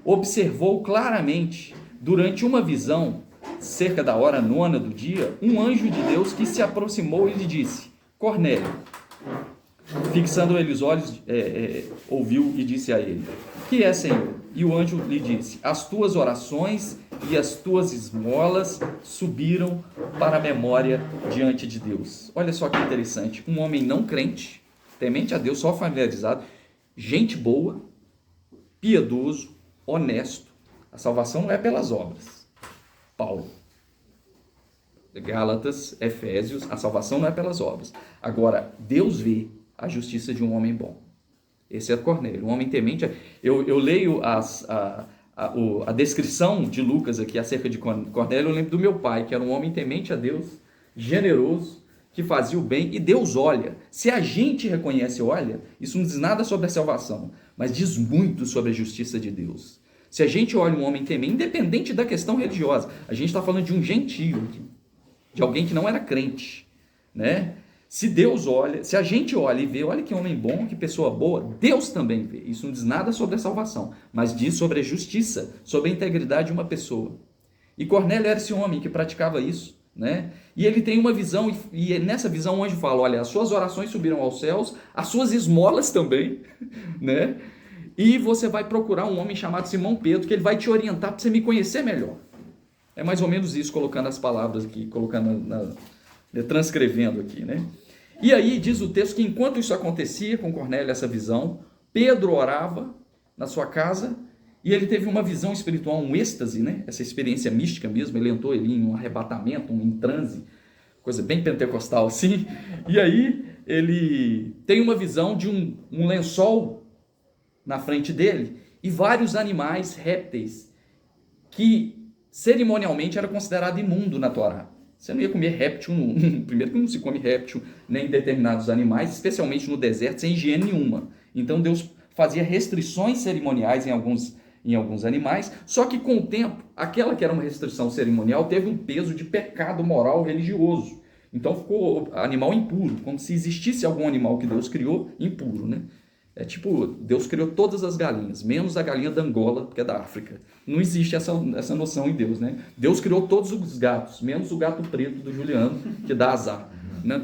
observou claramente, durante uma visão, cerca da hora nona do dia, um anjo de Deus que se aproximou e lhe disse: Cornélio. Fixando ele os olhos, ouviu e disse a ele: Que é, Senhor? E o anjo lhe disse: As tuas orações e as tuas esmolas subiram para a memória diante de Deus. Olha só que interessante, um homem não crente, temente a Deus, só familiarizado, gente boa, piedoso, honesto. A salvação não é pelas obras. Paulo. Gálatas, Efésios, a salvação não é pelas obras. Agora, Deus vê a justiça de um homem bom. Esse é Cornélio, um homem temente. Eu leio a descrição de Lucas aqui acerca de Cornélio, eu lembro do meu pai, que era um homem temente a Deus, generoso, que fazia o bem, e Deus olha. Se a gente reconhece, olha, isso não diz nada sobre a salvação, mas diz muito sobre a justiça de Deus. Se a gente olha um homem temente, independente da questão religiosa, a gente está falando de um gentio, de alguém que não era crente, né? Se Deus olha, se a gente olha e vê, olha que homem bom, que pessoa boa, Deus também vê. Isso não diz nada sobre a salvação, mas diz sobre a justiça, sobre a integridade de uma pessoa. E Cornélio era esse homem que praticava isso, né? E ele tem uma visão, e nessa visão o anjo fala: olha, as suas orações subiram aos céus, as suas esmolas também, né? E você vai procurar um homem chamado Simão Pedro, que ele vai te orientar para você me conhecer melhor. É mais ou menos isso, colocando as palavras aqui, transcrevendo aqui, né? E aí diz o texto que enquanto isso acontecia com Cornélio, essa visão, Pedro orava na sua casa e ele teve uma visão espiritual, um êxtase, né? Essa experiência mística mesmo, ele entrou ali em um arrebatamento, em transe, coisa bem pentecostal assim. E aí ele tem uma visão de um lençol na frente dele e vários animais, répteis, que cerimonialmente era considerado imundo na Torá. Você não ia comer réptil, primeiro que não se come réptil nem determinados animais, especialmente no deserto, sem higiene nenhuma. Então Deus fazia restrições cerimoniais em alguns animais, só que com o tempo, aquela que era uma restrição cerimonial teve um peso de pecado moral religioso. Então ficou animal impuro, como se existisse algum animal que Deus criou impuro, né? É tipo, Deus criou todas as galinhas, menos a galinha da Angola, que é da África. Não existe essa noção em Deus, né? Deus criou todos os gatos, menos o gato preto do Juliano, que dá azar.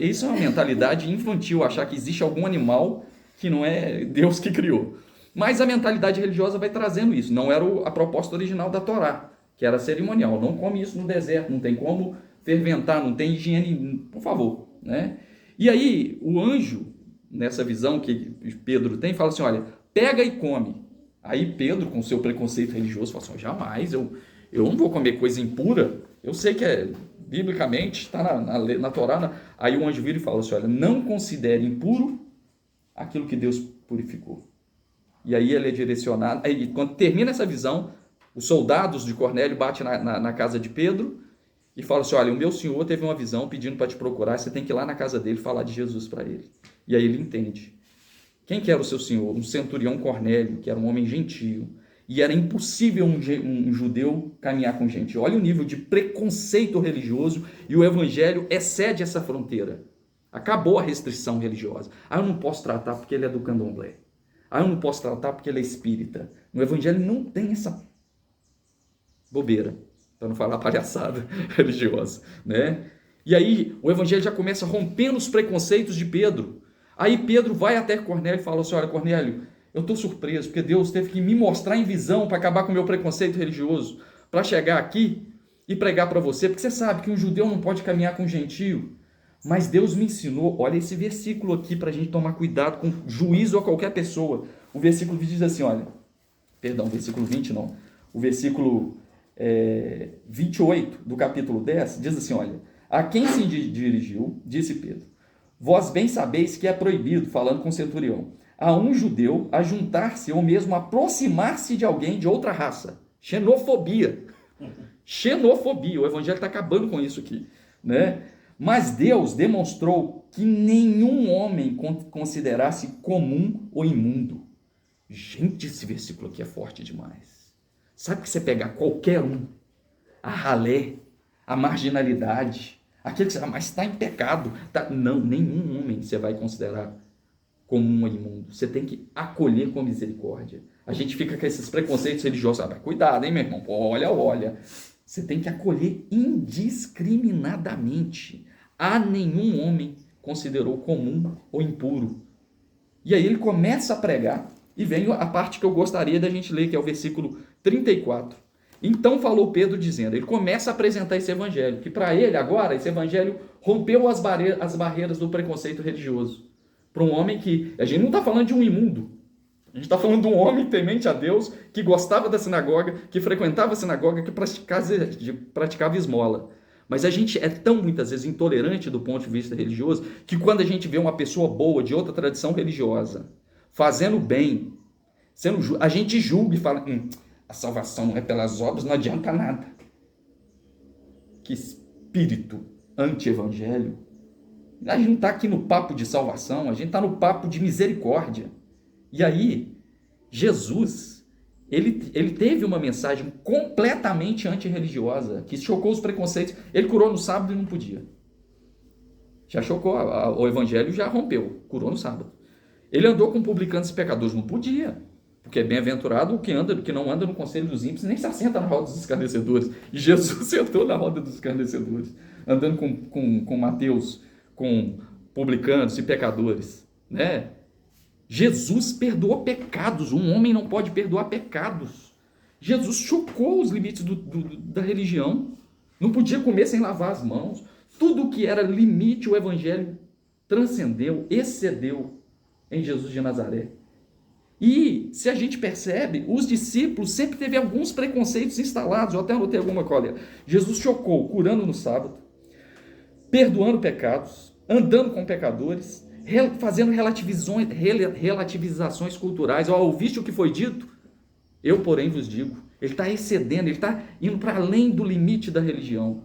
Isso é uma mentalidade infantil, achar que existe algum animal que não é Deus que criou. Mas a mentalidade religiosa vai trazendo isso. Não era a proposta original da Torá, que era cerimonial. Não come isso no deserto, não tem como ferventar, não tem higiene, por favor, né? E aí, o anjo, nessa visão que Pedro tem, fala assim: olha, pega e come. Aí Pedro, com seu preconceito religioso, fala assim: jamais, eu não vou comer coisa impura, eu sei que biblicamente, está na Torá. Aí o anjo vira e fala assim: olha, não considere impuro aquilo que Deus purificou. E aí ele é direcionado, aí quando termina essa visão, os soldados de Cornélio batem na casa de Pedro e falam assim: olha, o meu senhor teve uma visão pedindo para te procurar, você tem que ir lá na casa dele falar de Jesus para ele. E aí ele entende. Quem que era o seu senhor? Um centurião Cornélio, que era um homem gentio. E era impossível um judeu caminhar com gente. Olha o nível de preconceito religioso, e o evangelho excede essa fronteira. Acabou a restrição religiosa. Eu não posso tratar porque ele é do candomblé. Eu não posso tratar porque ele é espírita. No evangelho não tem essa bobeira, para não falar palhaçada religiosa, né? E aí o evangelho já começa rompendo os preconceitos de Pedro. Aí Pedro vai até Cornélio e fala assim: olha, Cornélio, eu estou surpreso, porque Deus teve que me mostrar em visão para acabar com o meu preconceito religioso, para chegar aqui e pregar para você, porque você sabe que um judeu não pode caminhar com um gentio, mas Deus me ensinou, olha esse versículo aqui para a gente tomar cuidado com juízo a qualquer pessoa. O versículo 20 diz assim, olha, perdão, versículo 20 não, o versículo 28 do capítulo 10 diz assim, olha, a quem se dirigiu, disse Pedro: vós bem sabeis que é proibido, falando com o centurião, a um judeu a juntar-se ou mesmo aproximar-se de alguém de outra raça. Xenofobia. Xenofobia. O evangelho está acabando com isso aqui, né? Mas Deus demonstrou que nenhum homem considerasse comum ou imundo. Gente, esse versículo aqui é forte demais. Sabe que você pegar qualquer um, a ralé, a marginalidade, aquele que você mas está em pecado. Tá? Não, nenhum homem você vai considerar comum ou imundo. Você tem que acolher com misericórdia. A gente fica com esses preconceitos religiosos. Cuidado, hein, meu irmão? Olha. Você tem que acolher indiscriminadamente. A nenhum homem considerou comum ou impuro. E aí ele começa a pregar, e vem a parte que eu gostaria da gente ler, que é o versículo 34. Então falou Pedro dizendo, ele começa a apresentar esse evangelho, que para ele agora, esse evangelho rompeu as barreiras do preconceito religioso. Para um homem que, a gente não está falando de um imundo, a gente está falando de um homem temente a Deus, que gostava da sinagoga, que frequentava a sinagoga, que praticava esmola. Mas a gente é tão, muitas vezes, intolerante do ponto de vista religioso, que quando a gente vê uma pessoa boa, de outra tradição religiosa, fazendo bem, a gente julga e fala, a salvação não é pelas obras, não adianta nada. Que espírito anti-evangelho. A gente não está aqui no papo de salvação, a gente está no papo de misericórdia. E aí, Jesus, ele teve uma mensagem completamente antirreligiosa, que chocou os preconceitos. Ele curou no sábado e não podia. Já chocou, o evangelho já rompeu, curou no sábado. Ele andou com publicanos e pecadores, não podia. Porque é bem-aventurado o que não anda no conselho dos ímpios, nem se assenta na roda dos escarnecedores. E Jesus sentou na roda dos escarnecedores, andando com Mateus, com publicanos e pecadores, né? Jesus perdoou pecados. Um homem não pode perdoar pecados. Jesus chocou os limites da religião. Não podia comer sem lavar as mãos. Tudo que era limite, o evangelho transcendeu, excedeu em Jesus de Nazaré. E, se a gente percebe, os discípulos sempre teve alguns preconceitos instalados. Eu até anotei alguma coisa. Jesus chocou, curando no sábado, perdoando pecados, andando com pecadores, fazendo relativizações culturais. Ouviste o que foi dito? Eu, porém, vos digo. Ele está excedendo, ele está indo para além do limite da religião.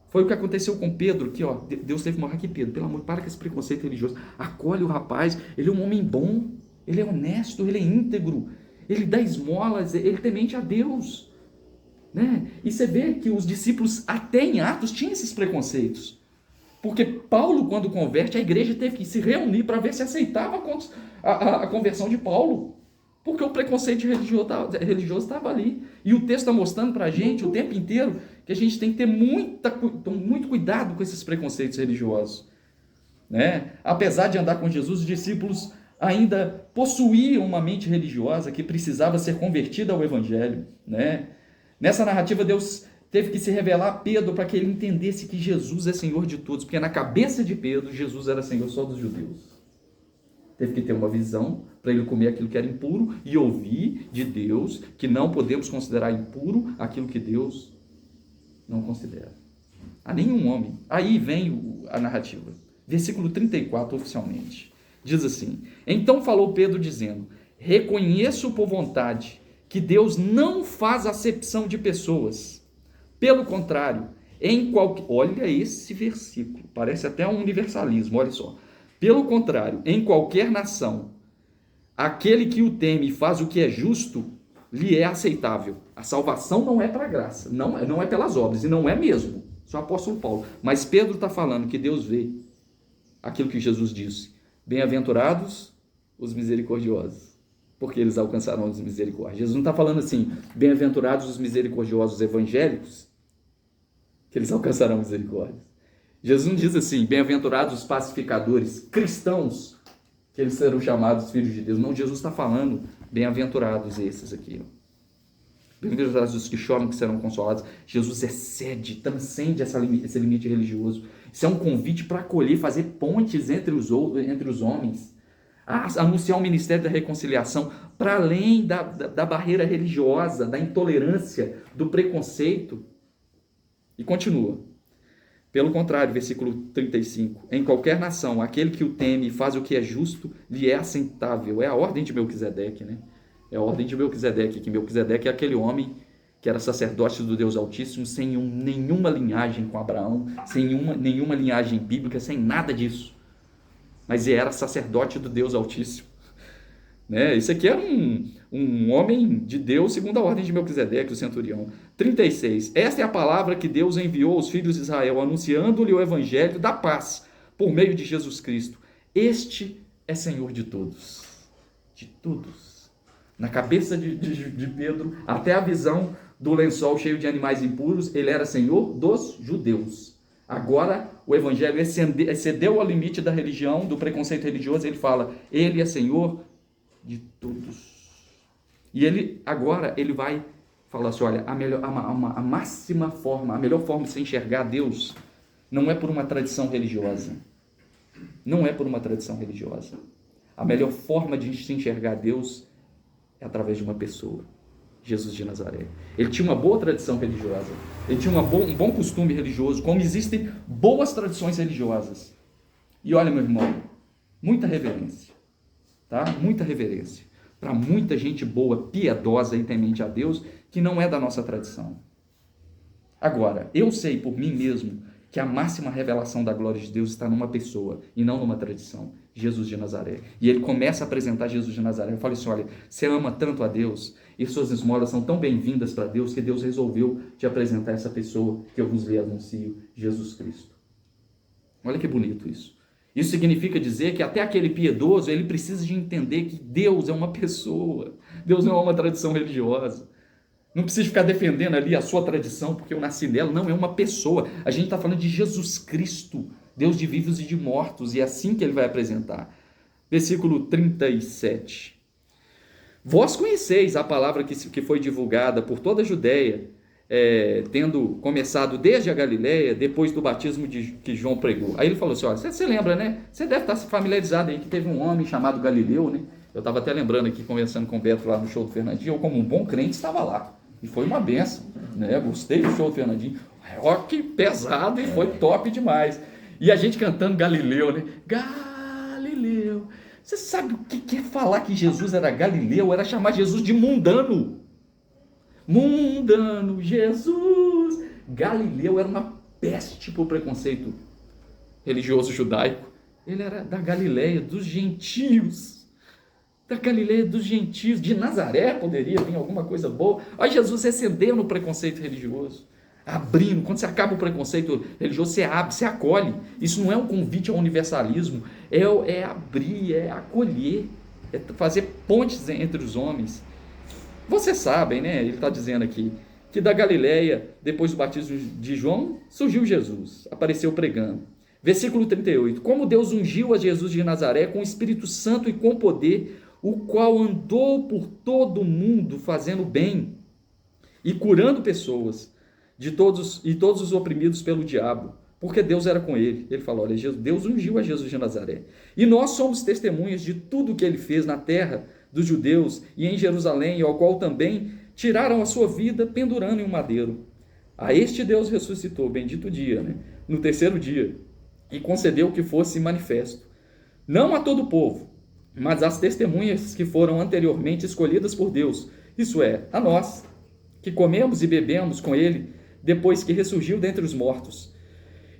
Foi o que aconteceu com Pedro, que Deus teve que morrer aqui, Pedro, pelo amor, para com esse preconceito religioso. Acolhe o rapaz, ele é um homem bom, ele é honesto, ele é íntegro, ele dá esmolas, ele temente a Deus. Né? E você vê que os discípulos, até em Atos, tinham esses preconceitos. Porque Paulo, quando converte, a igreja teve que se reunir para ver se aceitava a conversão de Paulo. Porque o preconceito religioso estava ali. E o texto está mostrando para a gente o tempo inteiro que a gente tem que ter muito cuidado com esses preconceitos religiosos. Né? Apesar de andar com Jesus, os discípulos ainda possuíam uma mente religiosa que precisava ser convertida ao evangelho. Né? Nessa narrativa, Deus teve que se revelar a Pedro para que ele entendesse que Jesus é Senhor de todos, porque na cabeça de Pedro, Jesus era Senhor só dos judeus. Teve que ter uma visão para ele comer aquilo que era impuro e ouvir de Deus que não podemos considerar impuro aquilo que Deus não considera. A nenhum homem. Aí vem a narrativa. Versículo 34, oficialmente. Diz assim, então falou Pedro dizendo, reconheço por vontade que Deus não faz acepção de pessoas. Pelo contrário, olha esse versículo, parece até um universalismo, olha só. Pelo contrário, em qualquer nação, aquele que o teme e faz o que é justo, lhe é aceitável. A salvação não é para graça, não é pelas obras, e não é mesmo. Isso é o apóstolo Paulo. Mas Pedro está falando que Deus vê aquilo que Jesus disse. Bem-aventurados os misericordiosos, porque eles alcançarão as misericórdias. Jesus não está falando assim, bem-aventurados os misericordiosos evangélicos, que eles alcançarão misericórdia. Jesus não diz assim, bem-aventurados os pacificadores cristãos, que eles serão chamados filhos de Deus. Não, Jesus está falando, bem-aventurados esses aqui. Bem-aventurados os que choram, que serão consolados. Jesus transcende esse limite religioso. Isso é um convite para acolher, fazer pontes entre os homens. Anunciar o ministério da reconciliação para além da barreira religiosa, da intolerância, do preconceito. E continua. Pelo contrário, versículo 35, em qualquer nação, aquele que o teme e faz o que é justo, lhe é aceitável. É a ordem de Melquisedeque, né? É a ordem de Melquisedeque, que Melquisedeque é aquele homem que era sacerdote do Deus Altíssimo, sem nenhuma linhagem com Abraão, sem nenhuma linhagem bíblica, sem nada disso. Mas ele era sacerdote do Deus Altíssimo. Né? Isso aqui é um homem de Deus segundo a ordem de Melquisedeque, o centurião. 36. Esta é a palavra que Deus enviou aos filhos de Israel, anunciando-lhe o evangelho da paz, por meio de Jesus Cristo. Este é Senhor de todos. De todos. Na cabeça de Pedro, até a visão do lençol cheio de animais impuros, ele era Senhor dos judeus. Agora, o evangelho excedeu ao limite da religião, do preconceito religioso, ele fala, ele é Senhor de todos. E agora ele vai falar assim, olha, a máxima forma, a melhor forma de se enxergar Deus não é por uma tradição religiosa. Não é por uma tradição religiosa. A melhor forma de se enxergar Deus é através de uma pessoa, Jesus de Nazaré. Ele tinha uma boa tradição religiosa, ele tinha um bom costume religioso, como existem boas tradições religiosas. E olha, meu irmão, muita reverência, tá? Muita reverência para muita gente boa, piedosa e temente a Deus, que não é da nossa tradição. Agora, eu sei por mim mesmo que a máxima revelação da glória de Deus está numa pessoa e não numa tradição, Jesus de Nazaré. E ele começa a apresentar Jesus de Nazaré. Eu falo assim, olha, você ama tanto a Deus e suas esmolas são tão bem-vindas para Deus que Deus resolveu te apresentar essa pessoa que eu vos lhe anuncio, Jesus Cristo. Olha que bonito isso. Isso significa dizer que até aquele piedoso, ele precisa de entender que Deus é uma pessoa. Deus não é uma tradição religiosa. Não precisa ficar defendendo ali a sua tradição, porque eu nasci nela. Não, é uma pessoa. A gente está falando de Jesus Cristo, Deus de vivos e de mortos, e é assim que ele vai apresentar. Versículo 37. Vós conheceis a palavra que foi divulgada por toda a Judéia, tendo começado desde a Galileia, depois do batismo que João pregou. Aí ele falou assim, olha, você lembra, né? Você deve estar familiarizado aí que teve um homem chamado Galileu, né? Eu estava até lembrando aqui, conversando com o Beto lá no show do Fernandinho, eu como um bom crente estava lá. E foi uma benção, né? Gostei do show do Fernandinho. Rock pesado e foi top demais. E a gente cantando Galileu, né? Galileu. Você sabe o que é falar que Jesus era Galileu? Era chamar Jesus de mundano. Mundano, Jesus. Galileu era uma peste para o preconceito religioso judaico. Ele era da Galileia, dos gentios. Da Galileia dos gentios, de Nazaré poderia vir alguma coisa boa. Olha Jesus recebendo o preconceito religioso, abrindo. Quando você acaba o preconceito religioso, você abre, você acolhe. Isso não é um convite ao universalismo, é abrir, é acolher, é fazer pontes entre os homens. Vocês sabem, né? Ele está dizendo aqui, que da Galileia, depois do batismo de João, surgiu Jesus, apareceu pregando. Versículo 38, como Deus ungiu a Jesus de Nazaré com o Espírito Santo e com poder, o qual andou por todo o mundo fazendo bem e curando pessoas de todos os oprimidos pelo diabo, porque Deus era com ele. Ele falou, olha, Deus ungiu a Jesus de Nazaré. E nós somos testemunhas de tudo que ele fez na terra dos judeus e em Jerusalém, ao qual também tiraram a sua vida pendurando em um madeiro. A este Deus ressuscitou, bendito dia, né? No terceiro dia, e concedeu que fosse manifesto, não a todo o povo, mas às testemunhas que foram anteriormente escolhidas por Deus, isso é, a nós, que comemos e bebemos com ele, depois que ressurgiu dentre os mortos,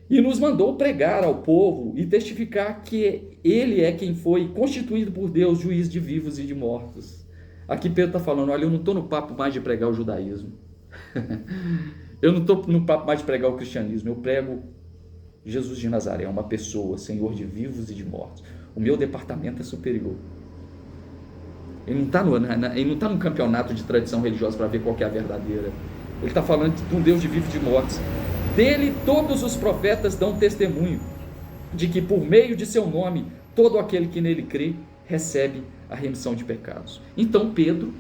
e nos mandou pregar ao povo e testificar que ele é quem foi constituído por Deus, juiz de vivos e de mortos. Aqui Pedro está falando, olha, eu não estou no papo mais de pregar o judaísmo, eu não estou no papo mais de pregar o cristianismo, eu prego Jesus de Nazaré, uma pessoa, Senhor de vivos e de mortos. O meu departamento é superior. Ele não está num campeonato de tradição religiosa para ver qual que é a verdadeira. Ele está falando de um Deus de vivos e de mortos. Dele todos os profetas dão testemunho de que por meio de seu nome, todo aquele que nele crê, recebe a remissão de pecados. Então Pedro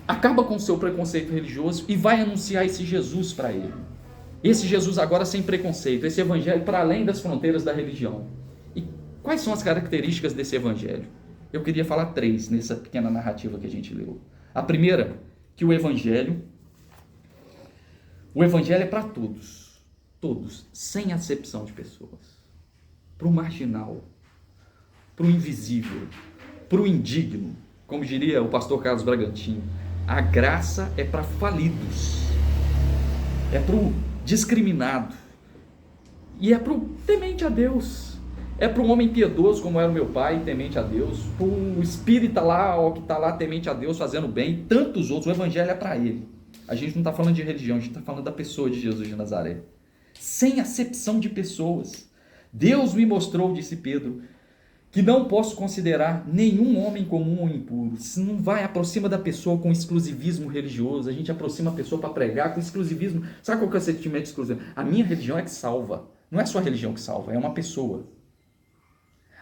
acaba com o seu preconceito religioso e vai anunciar esse Jesus para ele. Esse Jesus agora sem preconceito, esse evangelho para além das fronteiras da religião. E quais são as características desse evangelho? Eu queria falar 3 nessa pequena narrativa que a gente leu. A primeira, que o evangelho é para todos, todos, sem acepção de pessoas. Para o marginal, para o invisível, para o indigno, como diria o pastor Carlos Bragantino, a graça é para falidos, é para o discriminado, e é para o temente a Deus, é para o homem piedoso, como era o meu pai, temente a Deus, para o espírita lá, ó, que está lá temente a Deus, fazendo bem, e tantos outros. O evangelho é para ele. A gente não está falando de religião, a gente está falando da pessoa de Jesus de Nazaré, sem acepção de pessoas. Deus me mostrou, disse Pedro, que não posso considerar nenhum homem comum ou impuro. Isso não vai aproxima da pessoa com exclusivismo religioso. A gente aproxima a pessoa para pregar com exclusivismo. Sabe qual que é o sentimento de exclusivismo? A minha religião é que salva. Não é só a religião que salva, é uma pessoa.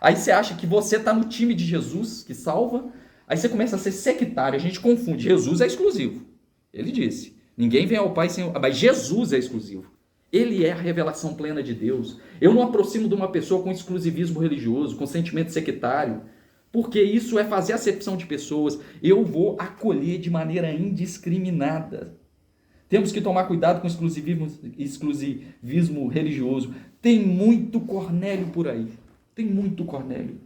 Aí você acha que você está no time de Jesus, que salva, aí você começa a ser sectário, a gente confunde. Jesus é exclusivo. Ele disse, ninguém vem ao Pai sem... Mas Jesus é exclusivo. Ele é a revelação plena de Deus. Eu não aproximo de uma pessoa com exclusivismo religioso, com sentimento sectário, porque isso é fazer acepção de pessoas. Eu vou acolher de maneira indiscriminada. Temos que tomar cuidado com exclusivismo religioso. Tem muito Cornélio por aí. Tem muito Cornélio.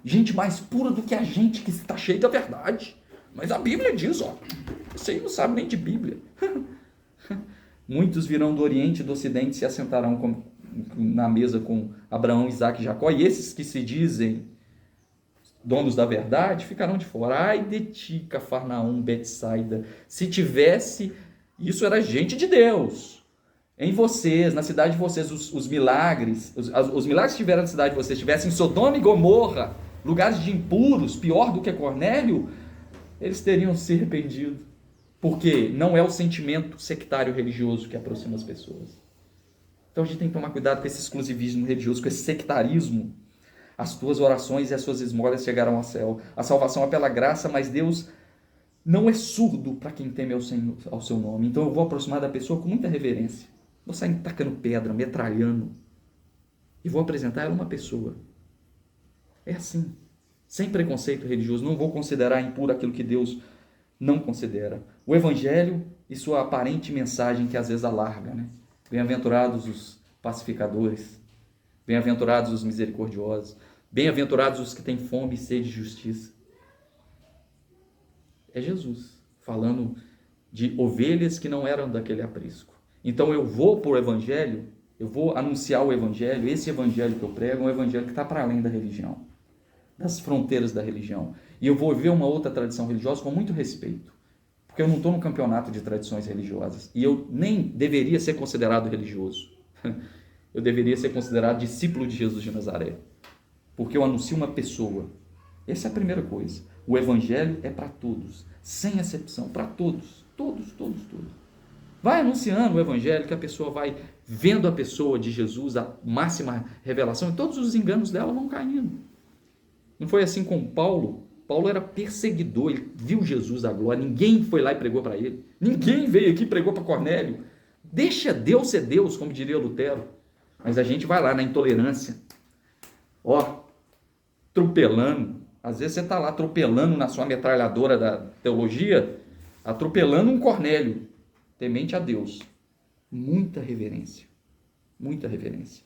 Gente mais pura do que a gente que está cheia da verdade. Mas a Bíblia diz, ó, você aí não sabe nem de Bíblia. Muitos virão do Oriente e do Ocidente e se assentarão na mesa com Abraão, Isaque e Jacó. E esses que se dizem donos da verdade ficarão de fora. Ai de ti, Cafarnaum, Betsaida. Se tivesse... Isso era gente de Deus. Em vocês, na cidade de vocês, os milagres, os milagres que tiveram na cidade de vocês, tivessem Sodoma e Gomorra, lugares de impuros, pior do que Cornélio, eles teriam se arrependido. Porque não é o sentimento sectário religioso que aproxima as pessoas. Então a gente tem que tomar cuidado com esse exclusivismo religioso, com esse sectarismo. As tuas orações e as suas esmolas chegarão ao céu. A salvação é pela graça, mas Deus não é surdo para quem teme ao seu nome. Então eu vou aproximar da pessoa com muita reverência. Vou sair tacando pedra, metralhando. E vou apresentar ela uma pessoa. É assim. Sem preconceito religioso. Não vou considerar impuro aquilo que Deus não considera. O Evangelho e sua aparente mensagem que às vezes alarga, né? Bem-aventurados os pacificadores, bem-aventurados os misericordiosos, bem-aventurados os que têm fome e sede de justiça. É Jesus falando de ovelhas que não eram daquele aprisco. Então eu vou por Evangelho, eu vou anunciar o Evangelho, esse Evangelho que eu prego é um Evangelho que está para além da religião, das fronteiras da religião. E eu vou ver uma outra tradição religiosa com muito respeito. Porque eu não estou no campeonato de tradições religiosas. E eu nem deveria ser considerado religioso. Eu deveria ser considerado discípulo de Jesus de Nazaré. Porque eu anuncio uma pessoa. Essa é a primeira coisa. O Evangelho é para todos. Sem exceção. Para todos. Todos, todos, todos. Vai anunciando o Evangelho, que a pessoa vai vendo a pessoa de Jesus, a máxima revelação, e todos os enganos dela vão caindo. Não foi assim com Paulo? Paulo era perseguidor, ele viu Jesus a glória, ninguém foi lá e pregou para ele. Ninguém veio aqui e pregou para Cornélio. Deixa Deus ser Deus, como diria Lutero. Mas a gente vai lá na intolerância. Ó, atropelando. Às vezes você está lá atropelando na sua metralhadora da teologia, atropelando um Cornélio, temente a Deus. Muita reverência. Muita reverência.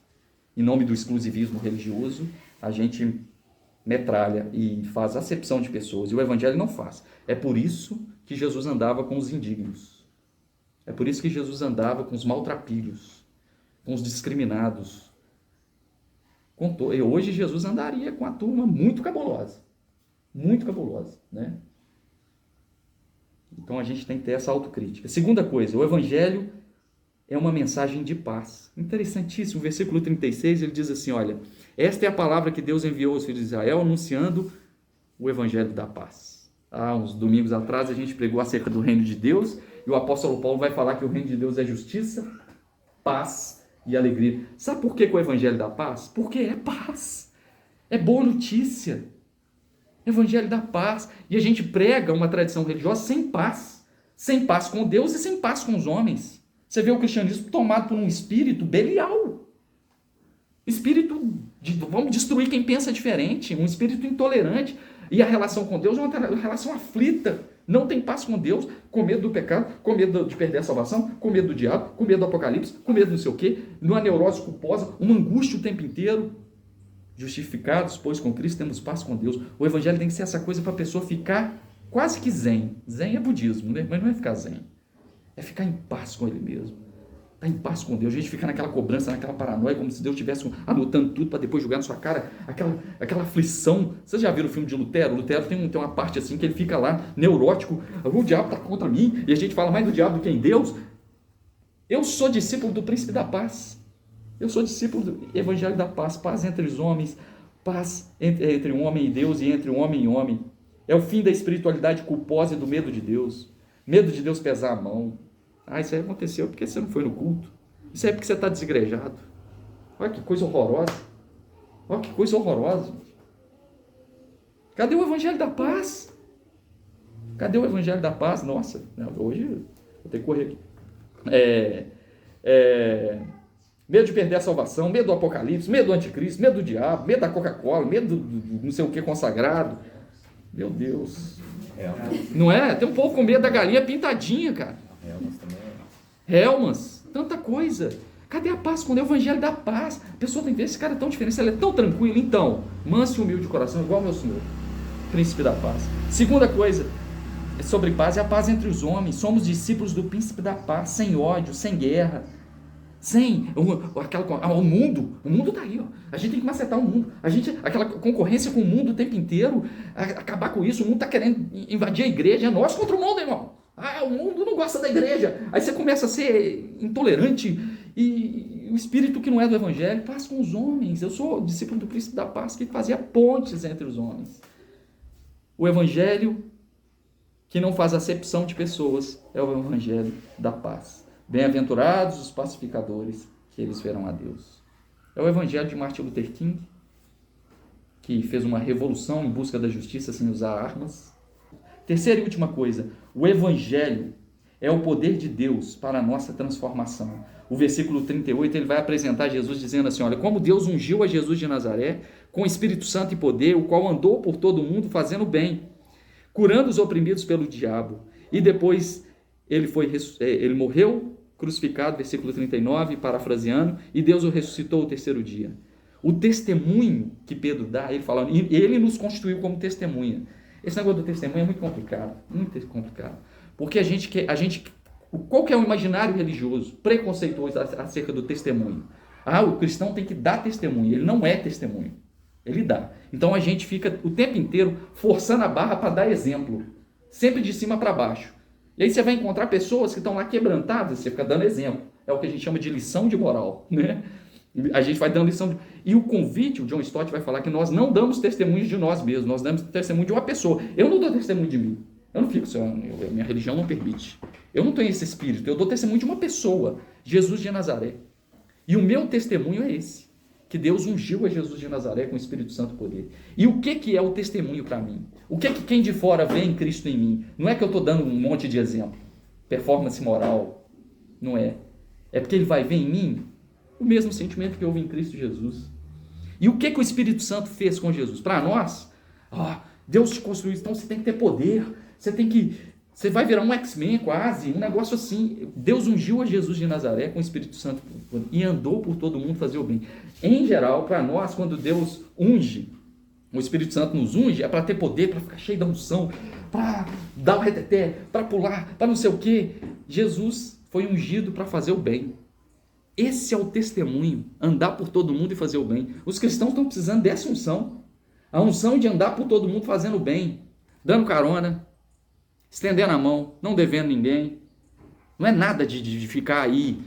Em nome do exclusivismo religioso, a gente metralha e faz acepção de pessoas, e o Evangelho não faz. É por isso que Jesus andava com os indignos. É por isso que Jesus andava com os maltrapilhos, com os discriminados. Hoje Jesus andaria com a turma muito cabulosa, né? Então a gente tem que ter essa autocrítica. Segunda coisa, o Evangelho é uma mensagem de paz. Interessantíssimo, o versículo 36, ele diz assim, olha, esta é a palavra que Deus enviou aos filhos de Israel, anunciando o Evangelho da paz. Uns domingos atrás a gente pregou acerca do reino de Deus, e o apóstolo Paulo vai falar que o reino de Deus é justiça, paz e alegria. Sabe por que o Evangelho da paz? Porque é paz, é boa notícia. Evangelho da paz. E a gente prega uma tradição religiosa sem paz com Deus e sem paz com os homens. Você vê o cristianismo tomado por um espírito Belial. Espírito de vamos destruir quem pensa diferente, um espírito intolerante. E a relação com Deus é uma relação aflita. Não tem paz com Deus, com medo do pecado, com medo de perder a salvação, com medo do diabo, com medo do apocalipse, com medo não sei o quê, numa neurose culposa, uma angústia o tempo inteiro. Justificados, pois com Cristo temos paz com Deus. O Evangelho tem que ser essa coisa para a pessoa ficar quase que zen. Zen é budismo, né? Mas não é ficar zen. É ficar em paz com Ele mesmo. Estar em paz com Deus. A gente fica naquela cobrança, naquela paranoia, como se Deus estivesse anotando tudo para depois jogar na sua cara. Aquela aflição. Vocês já viram o filme de Lutero? Lutero tem uma parte assim que ele fica lá, neurótico. O diabo está contra mim. E a gente fala mais do diabo do que em Deus. Eu sou discípulo do príncipe da paz. Eu sou discípulo do Evangelho da paz. Paz entre os homens. Paz entre um homem e Deus e entre um homem e homem. É o fim da espiritualidade culposa e do medo de Deus. Medo de Deus pesar a mão. Isso aí aconteceu porque você não foi no culto. Isso aí é porque você está desigrejado. Olha que coisa horrorosa. Olha que coisa horrorosa. Cadê o evangelho da paz? Cadê o evangelho da paz? Nossa, hoje vou ter que correr aqui. Medo de perder a salvação, medo do apocalipse, medo do anticristo, medo do diabo, medo da Coca-Cola, medo do não sei o que consagrado. Meu Deus. Não é? Tem um povo com medo da galinha pintadinha, cara. Helmas também. Helmas, tanta coisa. Cadê a paz? Quando é o evangelho da paz, a pessoa tem que ver, esse cara é tão diferente, ele é tão tranquilo. Então, manso e humilde de coração, igual ao meu Senhor, príncipe da paz. Segunda coisa sobre paz é a paz entre os homens. Somos discípulos do príncipe da paz, sem ódio, sem guerra, sem o mundo está aí, ó. A gente tem que macetar o mundo, aquela concorrência com o mundo o tempo inteiro, acabar com isso. O mundo está querendo invadir a igreja, é nós contra o mundo, irmão. O mundo não gosta da igreja, aí você começa a ser intolerante, e o espírito que não é do evangelho. Paz com os homens. Eu sou discípulo do príncipe da paz, que fazia pontes entre os homens. O evangelho que não faz acepção de pessoas é o evangelho da paz. Bem-aventurados os pacificadores, que eles verão a Deus. É o evangelho de Martin Luther King, que fez uma revolução em busca da justiça sem usar armas. Terceira e última coisa, o evangelho é o poder de Deus para a nossa transformação. O versículo 38, ele vai apresentar Jesus dizendo assim, olha, como Deus ungiu a Jesus de Nazaré com Espírito Santo e poder, o qual andou por todo o mundo fazendo bem, curando os oprimidos pelo diabo. E depois ele morreu crucificado, versículo 39, parafraseando, e Deus o ressuscitou o terceiro dia. O testemunho que Pedro dá, ele fala, ele nos constituiu como testemunha. Esse negócio do testemunho é muito complicado, porque qual que é o imaginário religioso, preconceituoso acerca do testemunho? O cristão tem que dar testemunho, ele não é testemunho, ele dá. Então a gente fica o tempo inteiro forçando a barra para dar exemplo, sempre de cima para baixo. E aí você vai encontrar pessoas que estão lá quebrantadas, você fica dando exemplo. É o que a gente chama de lição de moral, né? A gente vai dando lição de... E o convite, o John Stott vai falar que nós não damos testemunho de nós mesmos, nós damos testemunho de uma pessoa. Eu não dou testemunho de mim. Eu não fico, minha religião não permite. Eu não tenho esse espírito, eu dou testemunho de uma pessoa, Jesus de Nazaré. E o meu testemunho é esse, que Deus ungiu a Jesus de Nazaré com o Espírito Santo e poder. E o que é o testemunho para mim? O que quem de fora vê em Cristo em mim? Não é que eu estou dando um monte de exemplo, performance moral, não é. É porque ele vai ver em mim o mesmo sentimento que houve em Cristo Jesus. E o que o Espírito Santo fez com Jesus? Para nós, Deus te construiu, então você tem que ter poder, você vai virar um X-Men quase, um negócio assim. Deus ungiu a Jesus de Nazaré com o Espírito Santo e andou por todo mundo fazer o bem. Em geral, para nós, quando Deus unge, o Espírito Santo nos unge, é para ter poder, para ficar cheio da unção, para dar o reteté, para pular, para não sei o quê. Jesus foi ungido para fazer o bem. Esse é o testemunho, andar por todo mundo e fazer o bem. Os cristãos estão precisando dessa unção. A unção de andar por todo mundo fazendo o bem, dando carona, estendendo a mão, não devendo ninguém. Não é nada de ficar aí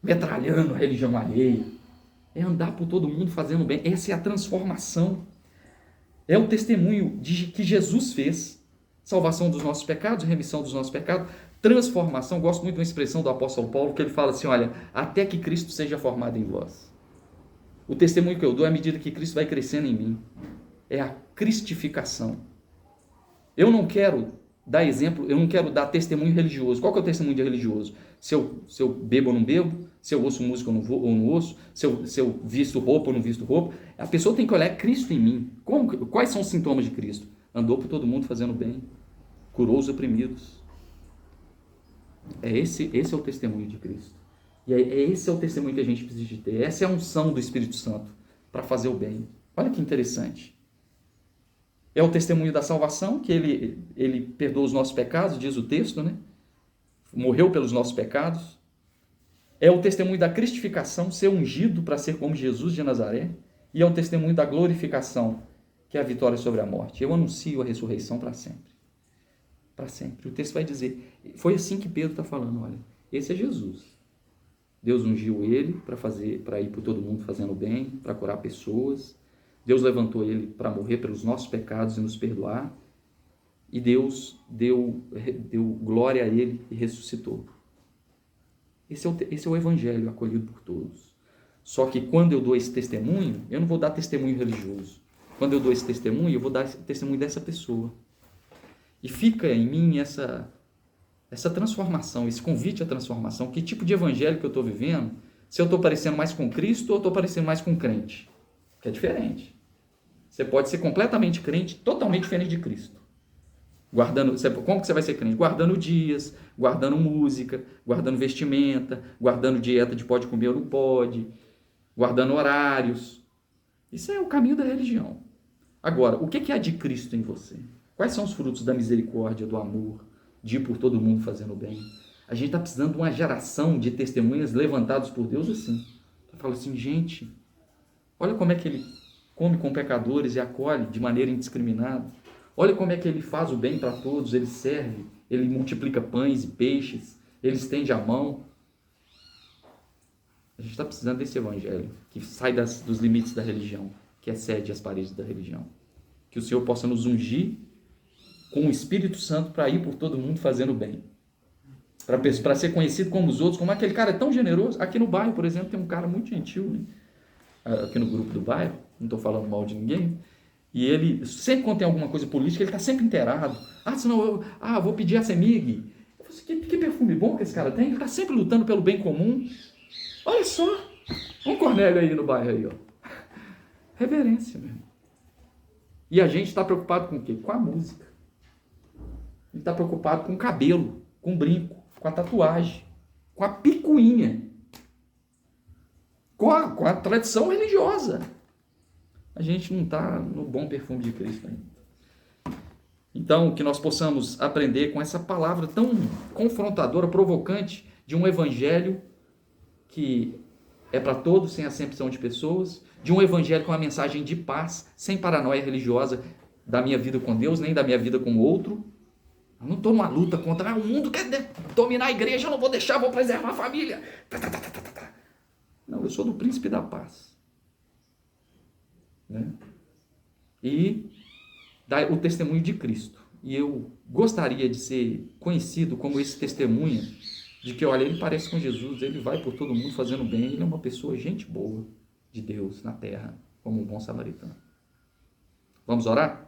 metralhando a religião alheia. É andar por todo mundo fazendo o bem. Essa é a transformação. É o testemunho que Jesus fez. Salvação dos nossos pecados, remissão dos nossos pecados, transformação. Gosto muito de uma expressão do apóstolo Paulo, que ele fala assim, olha, até que Cristo seja formado em vós. O testemunho que eu dou é à medida que Cristo vai crescendo em mim. É a cristificação. Eu não quero dar exemplo, eu não quero dar testemunho religioso. Qual que é o testemunho de religioso? Se eu bebo ou não bebo, se eu ouço música ou não ouço, se eu visto roupa ou não visto roupa. A pessoa tem que olhar Cristo em mim. Quais são os sintomas de Cristo? Andou por todo mundo fazendo bem, curou os oprimidos. Esse é o testemunho de Cristo. E esse é o testemunho que a gente precisa de ter. Essa é a unção do Espírito Santo para fazer o bem. Olha que interessante. É o testemunho da salvação, que ele perdoa os nossos pecados, diz o texto, né? Morreu pelos nossos pecados. É o testemunho da cristificação, ser ungido para ser como Jesus de Nazaré. E é o testemunho da glorificação, que é a vitória sobre a morte. Eu anuncio a ressurreição para sempre. Para sempre. O texto vai dizer, foi assim que Pedro está falando, olha, esse é Jesus. Deus ungiu ele para ir por todo mundo fazendo bem, para curar pessoas, Deus levantou ele para morrer pelos nossos pecados e nos perdoar. E Deus deu glória a ele e ressuscitou. Esse é o evangelho acolhido por todos. Só que quando eu dou esse testemunho, eu não vou dar testemunho religioso. Quando eu dou esse testemunho, eu vou dar testemunho dessa pessoa. E fica em mim essa transformação, esse convite à transformação. Que tipo de evangelho que eu estou vivendo? Se eu estou parecendo mais com Cristo ou estou parecendo mais com crente? Que é diferente. Você pode ser completamente crente, totalmente diferente de Cristo. Como que você vai ser crente? Guardando dias, guardando música, guardando vestimenta, guardando dieta de pode comer ou não pode, guardando horários. Isso é o caminho da religião. Agora, o que é de Cristo em você? Quais são os frutos da misericórdia, do amor, de ir por todo mundo fazendo o bem? A gente está precisando de uma geração de testemunhas levantados por Deus assim. Eu falo assim, gente, olha como é que ele come com pecadores e acolhe de maneira indiscriminada. Olha como é que ele faz o bem para todos, ele serve, ele multiplica pães e peixes, ele estende a mão. A gente está precisando desse evangelho, que sai dos limites da religião, que excede as paredes da religião. Que o Senhor possa nos ungir com o Espírito Santo para ir por todo mundo fazendo bem. Para ser conhecido como os outros, como aquele cara é tão generoso. Aqui no bairro, por exemplo, tem um cara muito gentil, né? Aqui no grupo do bairro, não estou falando mal de ninguém, e ele, sempre quando tem alguma coisa política, ele está sempre inteirado. Senão eu vou pedir a CEMIG. Eu falei assim, que perfume bom que esse cara tem, ele está sempre lutando pelo bem comum. Olha só, um Cornélio aí no bairro aí, ó. Reverência, meu irmão. E a gente está preocupado com o quê? Com a música. Ele está preocupado com o cabelo, com o brinco, com a tatuagem, com a picuinha, com a tradição religiosa. A gente não está no bom perfume de Cristo ainda. Então, que nós possamos aprender com essa palavra tão confrontadora, provocante, de um evangelho que é para todos, sem acepção de pessoas, de um evangelho com uma mensagem de paz, sem paranoia religiosa da minha vida com Deus, nem da minha vida com o outro. Eu não estou numa luta contra o mundo quer dominar a igreja, eu não vou deixar, vou preservar a família. Não, eu sou do príncipe da paz. Né? E dá o testemunho de Cristo. E eu gostaria de ser conhecido como esse testemunho de que, olha, ele parece com Jesus, ele vai por todo mundo fazendo bem, ele é uma pessoa, gente boa de Deus na terra, como um bom samaritano. Vamos orar?